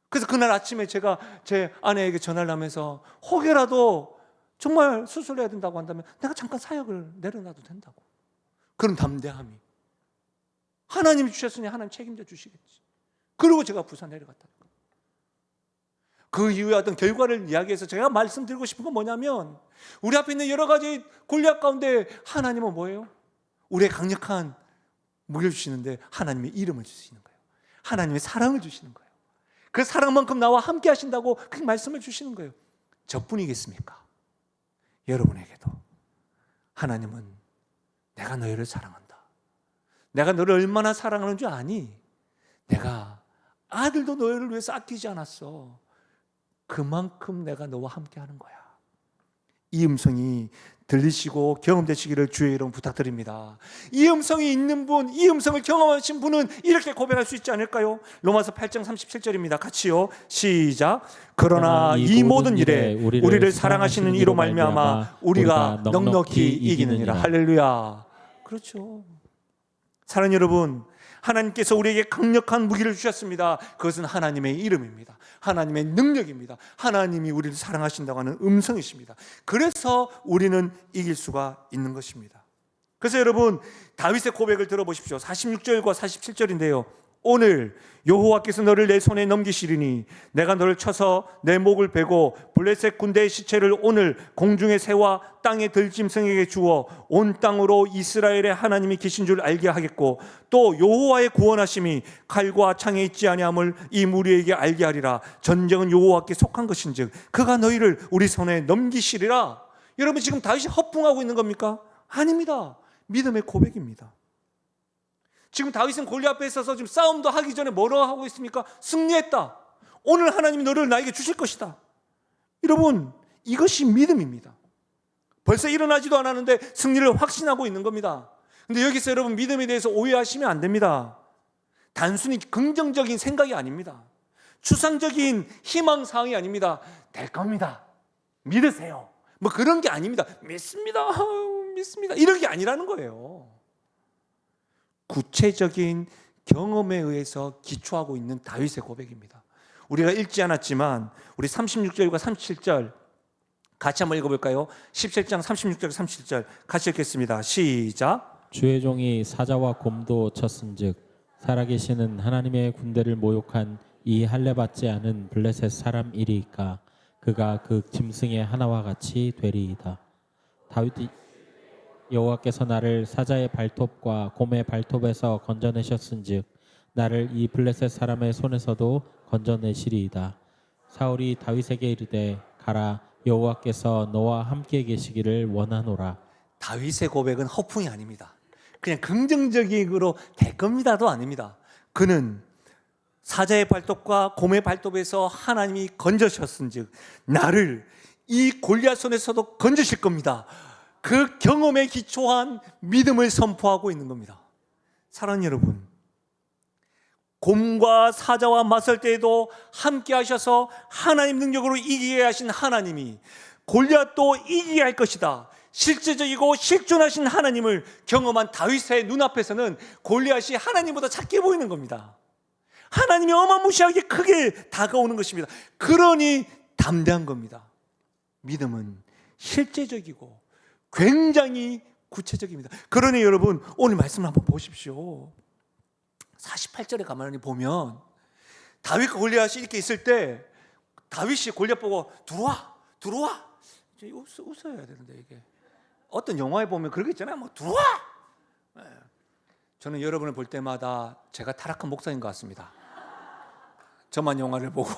그래서 그날 아침에 제가 제 아내에게 전화를 하면서 혹여라도 정말 수술해야 된다고 한다면 내가 잠깐 사역을 내려놔도 된다고. 그런 담대함이. 하나님이 주셨으니 하나님 책임져 주시겠지. 그리고 제가 부산 내려갔다. 그 이후에 어떤 결과를 이야기해서 제가 말씀드리고 싶은 건 뭐냐면 우리 앞에 있는 여러 가지 골리앗 가운데 하나님은 뭐예요? 우리의 강력한 무기를 주시는데 하나님의 이름을 주시는 거예요. 하나님의 사랑을 주시는 거예요. 그 사랑만큼 나와 함께 하신다고 그 말씀을 주시는 거예요. 저뿐이겠습니까? 여러분에게도 하나님은 내가 너희를 사랑한다. 내가 너를 얼마나 사랑하는 줄 아니? 내가 아들도 너희를 위해서 아끼지 않았어. 그만큼 내가 너와 함께 하는 거야. 이 음성이 들리시고 경험되시기를 주의 이름 부탁드립니다. 이 음성이 있는 분, 이 음성을 경험하신 분은 이렇게 고백할 수 있지 않을까요? 로마서 8장 37절입니다. 같이요. 시작. 그러나 이 모든 일에 우리를 사랑하시는 이로 말미암아 우리가 넉넉히 이기느니라. 할렐루야. 그렇죠. 사랑하는 여러분, 하나님께서 우리에게 강력한 무기를 주셨습니다. 그것은 하나님의 이름입니다. 하나님의 능력입니다. 하나님이 우리를 사랑하신다고 하는 음성이십니다. 그래서 우리는 이길 수가 있는 것입니다. 그래서 여러분 다윗의 고백을 들어보십시오. 46절과 47절인데요. 오늘 여호와께서 너를 내 손에 넘기시리니 내가 너를 쳐서 내 목을 베고 블레셋 군대의 시체를 오늘 공중의 새와 땅의 들짐승에게 주어 온 땅으로 이스라엘의 하나님이 계신 줄 알게 하겠고 또 여호와의 구원하심이 칼과 창에 있지 아니함을 이 무리에게 알게 하리라. 전쟁은 여호와께 속한 것인즉 그가 너희를 우리 손에 넘기시리라. 여러분 지금 다윗이 허풍하고 있는 겁니까? 아닙니다. 믿음의 고백입니다. 지금 다윗은 골리앗 앞에 있어서 지금 싸움도 하기 전에 뭐라고 하고 있습니까? 승리했다. 오늘 하나님이 너를 나에게 주실 것이다. 여러분 이것이 믿음입니다. 벌써 일어나지도 않았는데 승리를 확신하고 있는 겁니다. 근데 여기서 여러분 믿음에 대해서 오해하시면 안 됩니다. 단순히 긍정적인 생각이 아닙니다. 추상적인 희망사항이 아닙니다. 될 겁니다. 믿으세요. 뭐 그런 게 아닙니다. 믿습니다. 믿습니다. 이런 게 아니라는 거예요. 구체적인 경험에 의해서 기초하고 있는 다윗의 고백입니다. 우리가 읽지 않았지만 우리 36절과 37절 같이 한번 읽어볼까요? 17장 36절 37절 같이 읽겠습니다. 시작.
주의 종이 사자와 곰도 쳤은즉 살아계시는 하나님의 군대를 모욕한 이 할례받지 않은 블레셋 사람 이리이까 그가 그 짐승의 하나와 같이 되리이다. 다윗이 여호와께서 나를 사자의 발톱과 곰의 발톱에서 건져내셨은즉 나를 이 블레셋 사람의 손에서도 건져내시리이다. 사울이 다윗에게 이르되 가라 여호와께서 너와 함께 계시기를 원하노라.
다윗의 고백은 허풍이 아닙니다. 그냥 긍정적으로 될 겁니다도 아닙니다. 그는 사자의 발톱과 곰의 발톱에서 하나님이 건져셨은즉 나를 이 골리앗 손에서도 건지실 겁니다. 그 경험에 기초한 믿음을 선포하고 있는 겁니다. 사랑하는 여러분, 곰과 사자와 맞설 때에도 함께 하셔서 하나님 능력으로 이기게 하신 하나님이 골리앗도 이기게 할 것이다. 실제적이고 실존하신 하나님을 경험한 다윗의 눈앞에서는 골리앗이 하나님보다 작게 보이는 겁니다. 하나님이 어마무시하게 크게 다가오는 것입니다. 그러니 담대한 겁니다. 믿음은 실제적이고 굉장히 구체적입니다. 그러니 여러분 오늘 말씀을 한번 보십시오. 48절에 가만히 보면 다윗과 골리앗이 이렇게 있을 때 다윗이 골리앗 보고 들어와 웃어야 되는데, 이게 어떤 영화에 보면 그런 게 있잖아요. 뭐 들어와. 저는 여러분을 볼 때마다 제가 타락한 목사인 것 같습니다. 저만 영화를 보고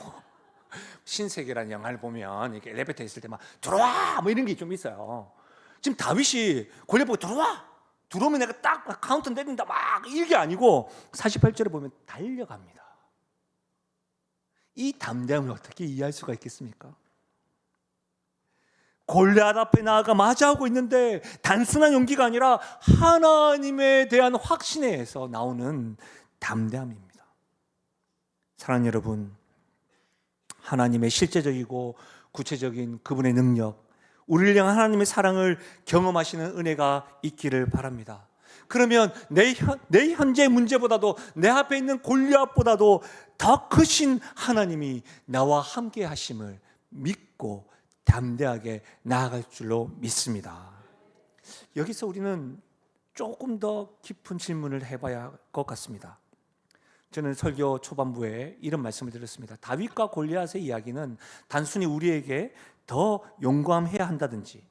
신세계라는 영화를 보면 이렇게 엘리베이터에 있을 때 막 들어와 뭐 이런 게 좀 있어요. 지금 다윗이 골리앗 보고 들어오면 내가 딱 카운터 내린다 막 이게 아니고 48절에 보면 달려갑니다. 이 담대함을 어떻게 이해할 수가 있겠습니까? 골리앗 앞에 나아가 맞이하고 있는데 단순한 용기가 아니라 하나님에 대한 확신에서 나오는 담대함입니다. 사랑하는 여러분, 하나님의 실제적이고 구체적인 그분의 능력, 우리를 향한 하나님의 사랑을 경험하시는 은혜가 있기를 바랍니다. 그러면 내 현재 문제보다도 내 앞에 있는 골리앗보다도 더 크신 하나님이 나와 함께 하심을 믿고 담대하게 나아갈 줄로 믿습니다. 여기서 우리는 조금 더 깊은 질문을 해봐야 할 것 같습니다. 저는 설교 초반부에 이런 말씀을 드렸습니다. 다윗과 골리앗의 이야기는 단순히 우리에게 더 용감해야 한다든지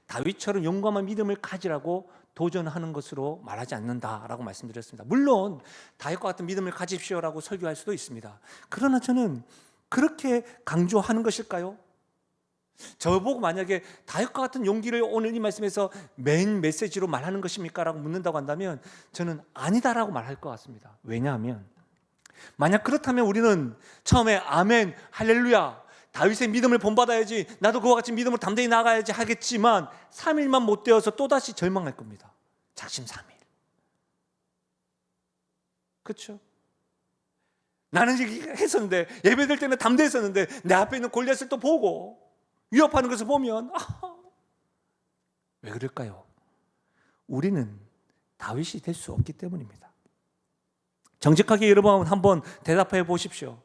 다윗처럼 용감한 믿음을 가지라고 도전하는 것으로 말하지 않는다라고 말씀드렸습니다. 물론 다윗과 같은 믿음을 가집시오라고 설교할 수도 있습니다. 그러나 저는 그렇게 강조하는 것일까요? 저보고 만약에 다윗과 같은 용기를 오늘 이 말씀에서 메인 메시지로 말하는 것입니까? 라고 묻는다고 한다면 저는 아니다라고 말할 것 같습니다. 왜냐하면 만약 그렇다면 우리는 처음에 아멘 할렐루야 다윗의 믿음을 본받아야지, 나도 그와 같이 믿음으로 담대히 나아가야지 하겠지만 3일만 못 되어서 또다시 절망할 겁니다. 작심삼일. 그렇죠? 나는 했었는데, 예배될 때는 담대했었는데 내 앞에 있는 골리앗을 또 보고 위협하는 것을 보면 왜 그럴까요? 우리는 다윗이 될 수 없기 때문입니다. 정직하게 여러분 한번 대답해 보십시오.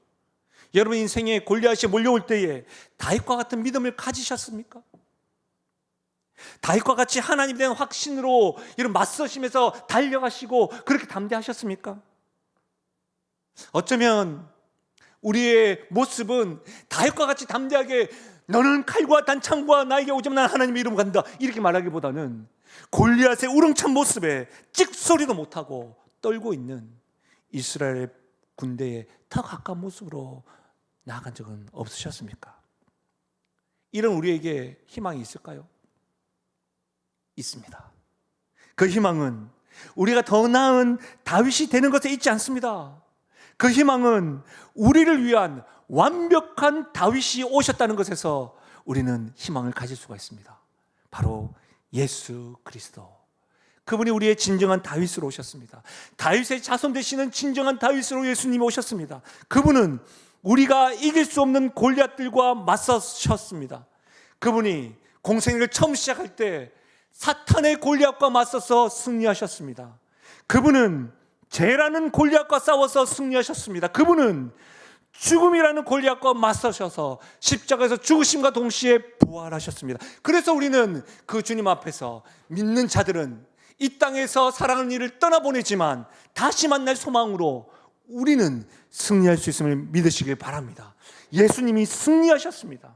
여러분 인생에 골리앗이 몰려올 때에 다윗과 같은 믿음을 가지셨습니까? 다윗과 같이 하나님에 대한 확신으로 이런 맞서시면서 달려가시고 그렇게 담대하셨습니까? 어쩌면 우리의 모습은 다윗과 같이 담대하게 너는 칼과 단창과 나에게 오지만 난 하나님의 이름으로 간다 이렇게 말하기보다는 골리앗의 우렁찬 모습에 찍소리도 못하고 떨고 있는 이스라엘 군대의 더 가까운 모습으로 나아간 적은 없으셨습니까? 이런 우리에게 희망이 있을까요? 있습니다. 그 희망은 우리가 더 나은 다윗이 되는 것에 있지 않습니다. 그 희망은 우리를 위한 완벽한 다윗이 오셨다는 것에서 우리는 희망을 가질 수가 있습니다. 바로 예수 그리스도. 그분이 우리의 진정한 다윗으로 오셨습니다. 다윗의 자손 되시는 진정한 다윗으로 예수님이 오셨습니다. 그분은 우리가 이길 수 없는 골리앗들과 맞서셨습니다. 그분이 공생애를 처음 시작할 때 사탄의 골리앗과 맞서서 승리하셨습니다. 그분은 죄라는 골리앗과 싸워서 승리하셨습니다. 그분은 죽음이라는 골리앗과 맞서셔서 십자가에서 죽으심과 동시에 부활하셨습니다. 그래서 우리는 그 주님 앞에서 믿는 자들은 이 땅에서 사랑하는 이를 떠나보내지만 다시 만날 소망으로 우리는 승리할 수 있음을 믿으시길 바랍니다. 예수님이 승리하셨습니다.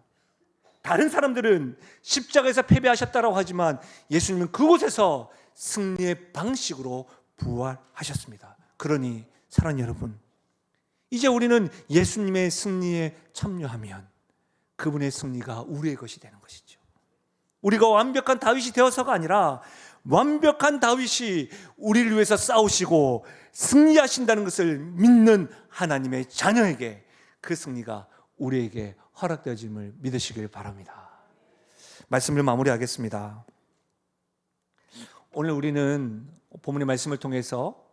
다른 사람들은 십자가에서 패배하셨다고 하지만 예수님은 그곳에서 승리의 방식으로 부활하셨습니다. 그러니 사랑하는 여러분, 이제 우리는 예수님의 승리에 참여하면 그분의 승리가 우리의 것이 되는 것이죠. 우리가 완벽한 다윗이 되어서가 아니라 완벽한 다윗이 우리를 위해서 싸우시고 승리하신다는 것을 믿는 하나님의 자녀에게 그 승리가 우리에게 허락되어짐을 믿으시길 바랍니다. 말씀을 마무리하겠습니다. 오늘 우리는 본문의 말씀을 통해서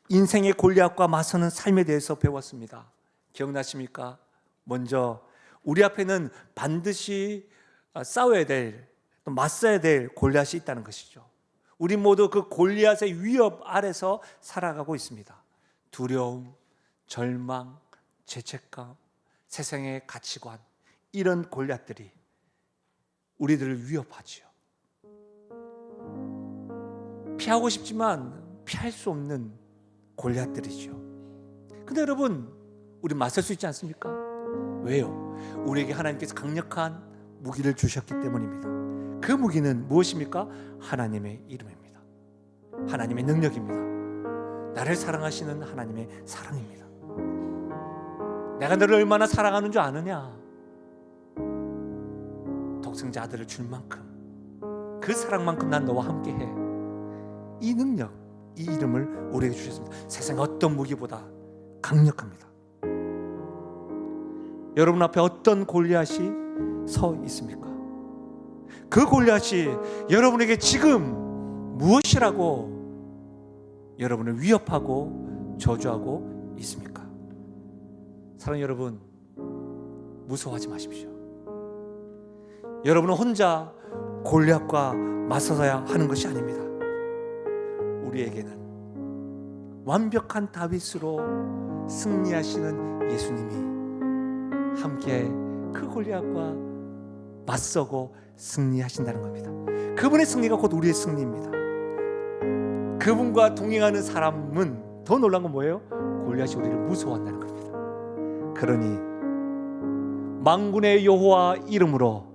인생의 골리앗과 맞서는 삶에 대해서 배웠습니다. 기억나십니까? 먼저 우리 앞에는 반드시 싸워야 될, 또 맞서야 될 골리앗이 있다는 것이죠. 우리 모두 그 골리앗의 위협 아래서 살아가고 있습니다. 두려움, 절망, 죄책감, 세상의 가치관, 이런 골리앗들이 우리들을 위협하지요. 피하고 싶지만 피할 수 없는 골리앗들이죠. 근데 여러분, 우리 맞설 수 있지 않습니까? 왜요? 우리에게 하나님께서 강력한 무기를 주셨기 때문입니다. 그 무기는 무엇입니까? 하나님의 이름입니다. 하나님의 능력입니다. 나를 사랑하시는 하나님의 사랑입니다. 내가 너를 얼마나 사랑하는 줄 아느냐? 독생자 아들을 줄 만큼, 그 사랑만큼 난 너와 함께해. 이 능력, 이 이름을 우리에게 주셨습니다. 세상의 어떤 무기보다 강력합니다. 여러분 앞에 어떤 골리앗이 서 있습니까? 그 골리앗이 여러분에게 지금 무엇이라고 여러분을 위협하고 저주하고 있습니까? 사랑하는 여러분, 무서워하지 마십시오. 여러분은 혼자 골리앗과 맞서야 하는 것이 아닙니다. 우리에게는 완벽한 다윗으로 승리하시는 예수님이 함께 그 골리앗과 맞서고 승리하신다는 겁니다. 그분의 승리가 곧 우리의 승리입니다. 그분과 동행하는 사람은 더 놀란 건 뭐예요? 골리앗이 우리를 무서워한다는 겁니다. 그러니 만군의 여호와 이름으로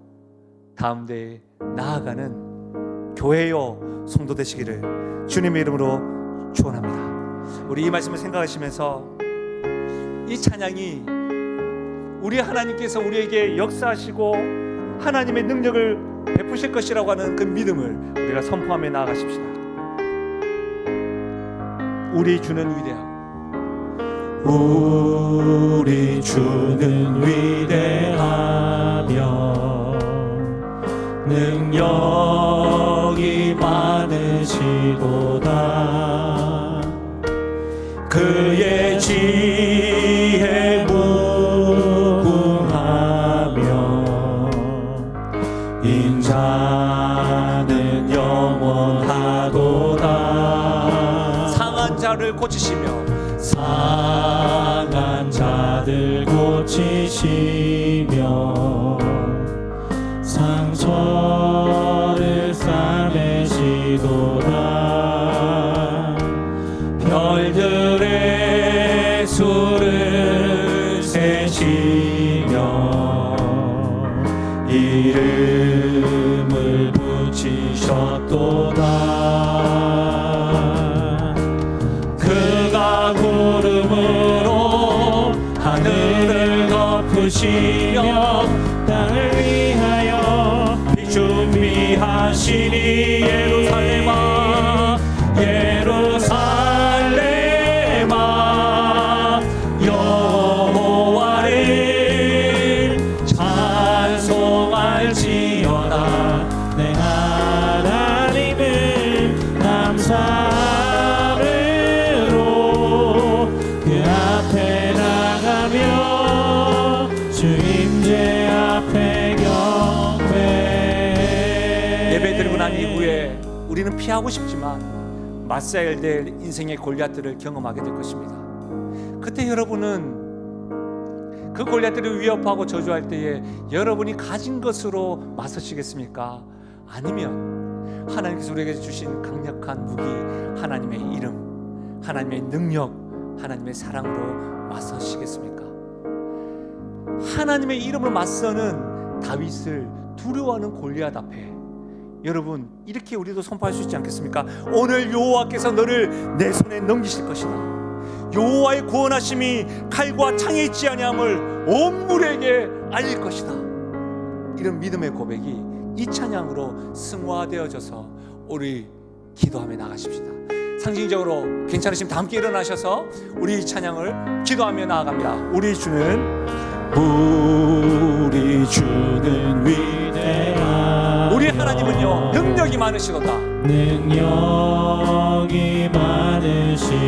다음 대에 나아가는 교회요 성도 되시기를 주님의 이름으로 축원합니다. 우리 이 말씀을 생각하시면서 이 찬양이 우리 하나님께서 우리에게 역사하시고 하나님의 능력을 베푸실 것이라고 하는 그 믿음을 우리가 선포하며 나아가십시다. 우리 주는 위대하고
우리 주는 위대하며 능력이 많으시도다. 그의 지혜 무궁하며 인자는 영원하도다.
상한 자를 고치시며
상한 자들 고치시며 상처를 싸매시도다. 별들의 수를 세시며 이름을 붙이셨도다. 그가 구름으로 하늘을 덮으시며 땅을 위하여 빛 준비하시니 예루살렘아 예루살렘아 여호와를 찬송할지어다. 내 하나님을 감사함으로 그 앞에 나가며 주 임재 앞에 경배.
예배드리고 난 이후에 우리는 피하고 싶지만 맞서야 될 인생의 골리앗들을 경험하게 될 것입니다. 그때 여러분은 그 골리앗들을 위협하고 저주할 때에 여러분이 가진 것으로 맞서시겠습니까? 아니면 하나님께서 우리에게 주신 강력한 무기 하나님의 이름, 하나님의 능력, 하나님의 사랑으로 맞서시겠습니까? 하나님의 이름으로 맞서는 다윗을 두려워하는 골리앗 앞에 여러분 이렇게 우리도 선포할 수 있지 않겠습니까? 오늘 여호와께서 너를 내 손에 넘기실 것이다. 여호와의 구원하심이 칼과 창에 있지 아니함을 온 무리에게 알릴 것이다. 이런 믿음의 고백이 이 찬양으로 승화되어져서 우리 기도하며 나가십시다. 상징적으로 괜찮으시면 다 함께 일어나셔서 우리 이 찬양을 기도하며 나아갑니다. 우리 주는
위대한
우리 하나님은요 능력이 많으시도다.
능력이 많으시도다.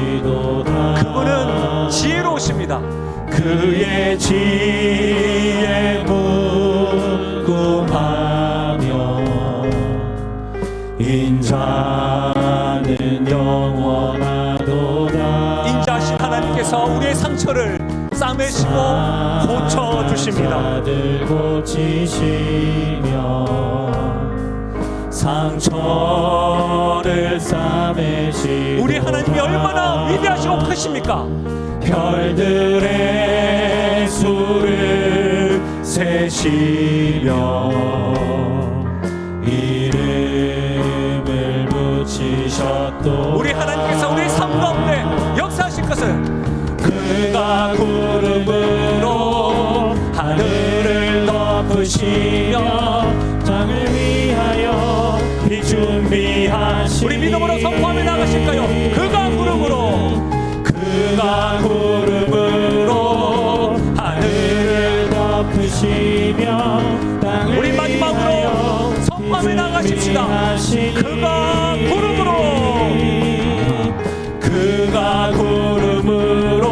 그분은 지혜로우십니다.
그의 지혜 무궁하며 인자는 영원하도다.
인자하신 하나님께서 우리의 상처를 싸매시고 고쳐주십니다.
고치시며 상처를 싸매시고
우리 하나님이 얼마나 위대하시고 크십니까?
별들의 수를 세시며 이름을 붙이셨도
우리 하나님께서 우리 삶 가운데 역사하실 것은
그가 구름으로 하늘을 덮으시며 땅을 위하여 비 준비하시니
우리 믿음으로 선포하며 나가실까요? 그가 구름으로
하늘을 덮으시며 땅을
우리 마지막으로 선포하며 나가십시다. 그가 구름으로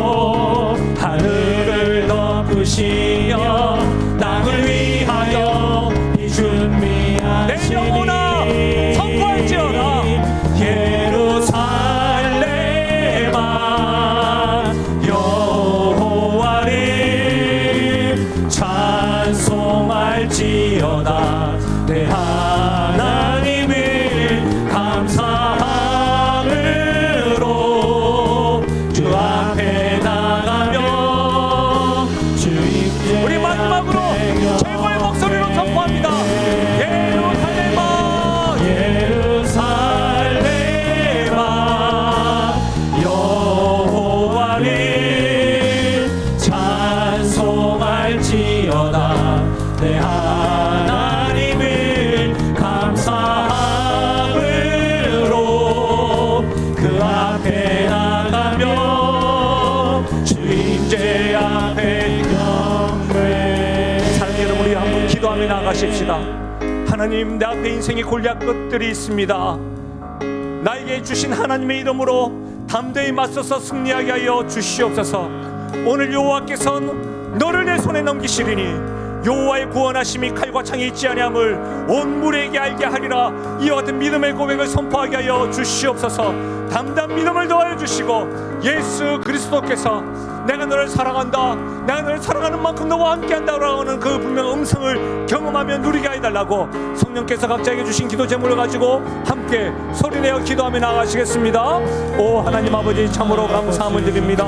하늘을 덮으시며 땅을 위하여
비 준비하시니
내 영혼아 선포할지어다. 예루살렘아 여호와를 찬송할지어다. 내 하나님을 감사함으로 주 앞에 나가며 주님께 우리 마지막으로 최고의 목소리로 선포합니다. 예루살렘아 여호와를 찬송할지어다. 내 하나님을 감사함으로 그 앞에 나가며 주 임재 앞에 경배. 사랑하는 여러분, 우리 한번 기도하며 나가십시다. 하나님, 내 앞에 인생의 골리앗 것들이 있습니다. 나에게 주신 하나님의 이름으로 담대히 맞서서 승리하게 하여 주시옵소서. 오늘 여호와께서는 너를 내 손에 넘기시리니 여호와의 구원하심이 칼과 창이 있지 아니함을 온 물에게 알게 하리라. 이와 같은 믿음의 고백을 선포하게 하여 주시옵소서. 담대한 믿음을 더하여 주시고 예수 그리스도께서 내가 너를 사랑한다, 내가 너를 사랑하는 만큼 너와 함께한다라고 하는 그 분명 음성을 경험하며 누리게 해달라고 성령께서 각자에게 주신 기도 제물을 가지고 함께 소리내어 기도하며 나가시겠습니다. 오 하나님 아버지, 참으로 감사함을 드립니다.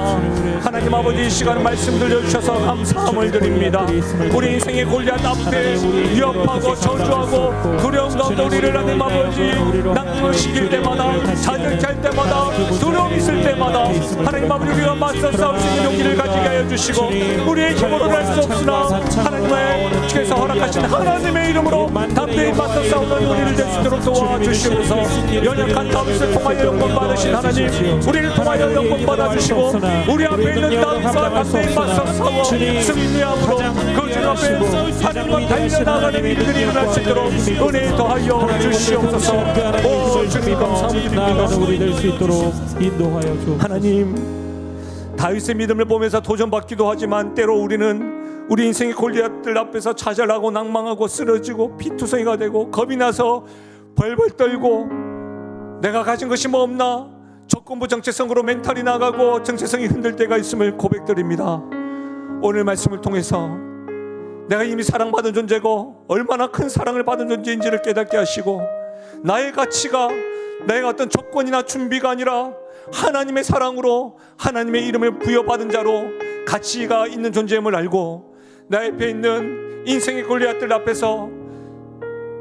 하나님 아버지, 이 시간 말씀 들려주셔서 감사함을 드립니다. 우리 인생의 골리앗 앞에 위협하고 저주하고 두려움 가운데 우리를 하나님 아버지 낭을 시킬 때마다, 자격케 할 때마다, 두려움 있을 때마다 하나님 아버지 우리가 맞서 싸울 수 있는 용기를 가지게 하여 주시고 우리의 힘으로는 할 수 없으나 하나님의 주께서 허락하신 하나님의 이름으로 담대히 맞서 싸우는 우리를 될 수 있도록 도와주시옵소서. 연약한 다윗을 통하여 영광 받으신 하나님, 우리를 통하여 영광 받아주시고 우리 앞에 있는 다윗과 담대히 맞서 싸워 승리함으로 그 주 앞에 하나님과 달려나가는 일들이 일어날 수 있도록 은혜 더하여 주시옵소서. 오 주님 감사합니다.
우리 될 수 있도록 인도하여 주옵소서.
하나님, 다윗의 믿음을 보면서 도전받기도 하지만 때로 우리는 우리 인생의 골리앗들 앞에서 좌절하고 낭망하고 쓰러지고 피투성이가 되고 겁이 나서 벌벌 떨고 내가 가진 것이 뭐 없나, 조건부 정체성으로 멘탈이 나가고 정체성이 흔들 때가 있음을 고백드립니다. 오늘 말씀을 통해서 내가 이미 사랑받은 존재고 얼마나 큰 사랑을 받은 존재인지를 깨닫게 하시고 나의 가치가 내가 어떤 조건이나 준비가 아니라 하나님의 사랑으로 하나님의 이름을 부여받은 자로 가치가 있는 존재임을 알고 내 앞에 있는 인생의 골리앗들 앞에서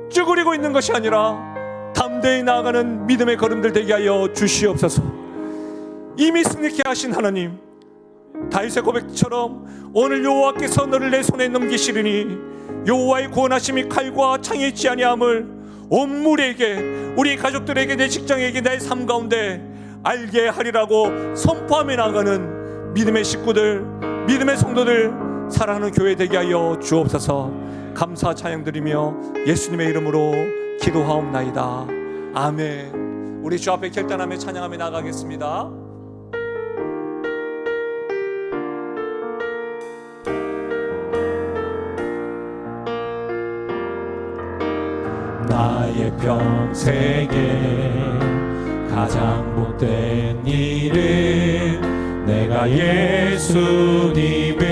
쭈그리고 있는 것이 아니라 담대히 나아가는 믿음의 걸음들 되게 하여 주시옵소서. 이미 승리케 하신 하나님, 다윗의 고백처럼 오늘 여호와께서 너를 내 손에 넘기시리니 여호와의 구원하심이 칼과 창이 있지 아니함을 온 물에게, 우리 가족들에게, 내 직장에게, 내 삶 가운데 알게 하리라고 선포하며 나가는 믿음의 식구들, 믿음의 성도들, 사랑하는 교회 되게 하여 주옵소서. 감사 찬양 드리며 예수님의 이름으로 기도하옵나이다. 아멘. 우리 주 앞에 결단하며 찬양하며 나가겠습니다.
나의 평생에 가장 복된 일은 내가 예수님을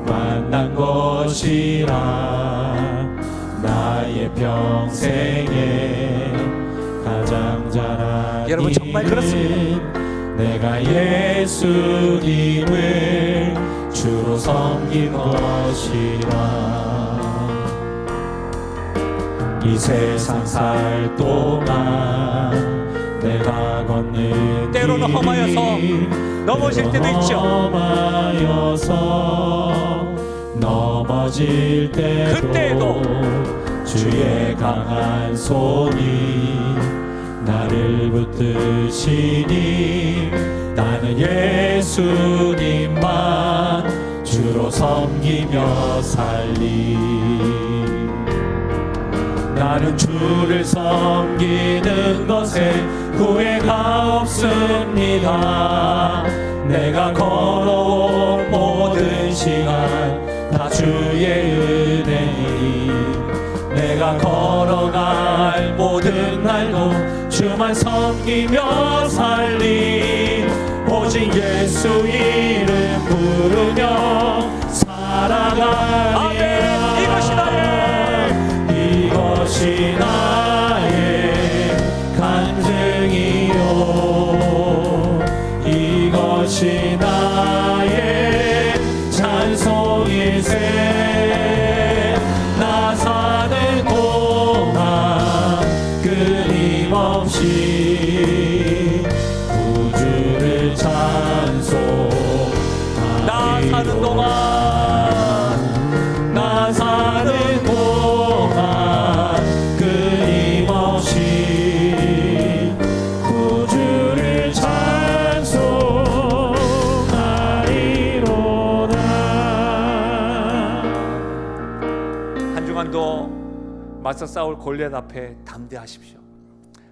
만난 것이라. 나의 나의 평생에 가장 잘하기를
여러분, 정말 그렇습니다.
내가 예수님을 주로 섬긴 것이라. 이 세상 살 동안 내가 걷는
때로는
길,
험하여서 넘어질 때도 있죠.
험하여서 넘어질
그때도
주의 강한 손이 나를 붙드시니 나는 예수님만 주로 섬기며 살리. 나는 주를 섬기는 것에 후회가 없습니다. 내가 걸어온 모든 시간 다 주의 은혜니 내가 걸어갈 모든 날도 주만 섬기며 살리. 오직 예수 이름 부르며 살아가리라.
아멘.
이것이 나의 간증이요, 이것이 나의 찬송일세. 나 사는 동안 끊임없이 구주를 찬송하리로다.
나 사는 동안,
나 사는 동안 끊임없이 구주를 찬송하리로다.
한 주간도 맞서 싸울 골리앗 앞에 담대하십시오.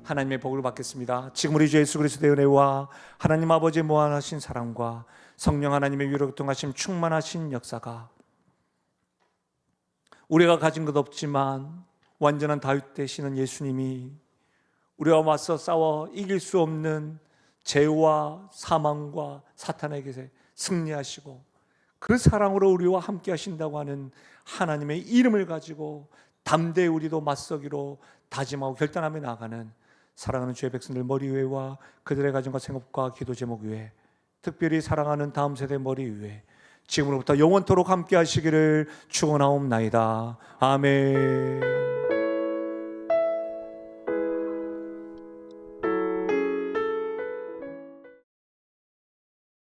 하나님의 복을 받겠습니다. 지금 우리 주 예수 그리스도의 은혜와 하나님 아버지의 무한하신 사랑과 성령 하나님의 위로교통하심 충만하신 역사가 우리가 가진 것 없지만 완전한 다윗 되시는 예수님이 우리와 맞서 싸워 이길 수 없는 죄와 사망과 사탄에게 승리하시고 그 사랑으로 우리와 함께 하신다고 하는 하나님의 이름을 가지고 담대히 우리도 맞서기로 다짐하고 결단하며 나아가는 사랑하는 주의 백성들 머리 위에와 그들의 가정과 생업과 기도 제목 위에, 특별히 사랑하는 다음 세대 머리 위에 지금으로부터 영원토록 함께 하시기를 축원하옵나이다. 아멘.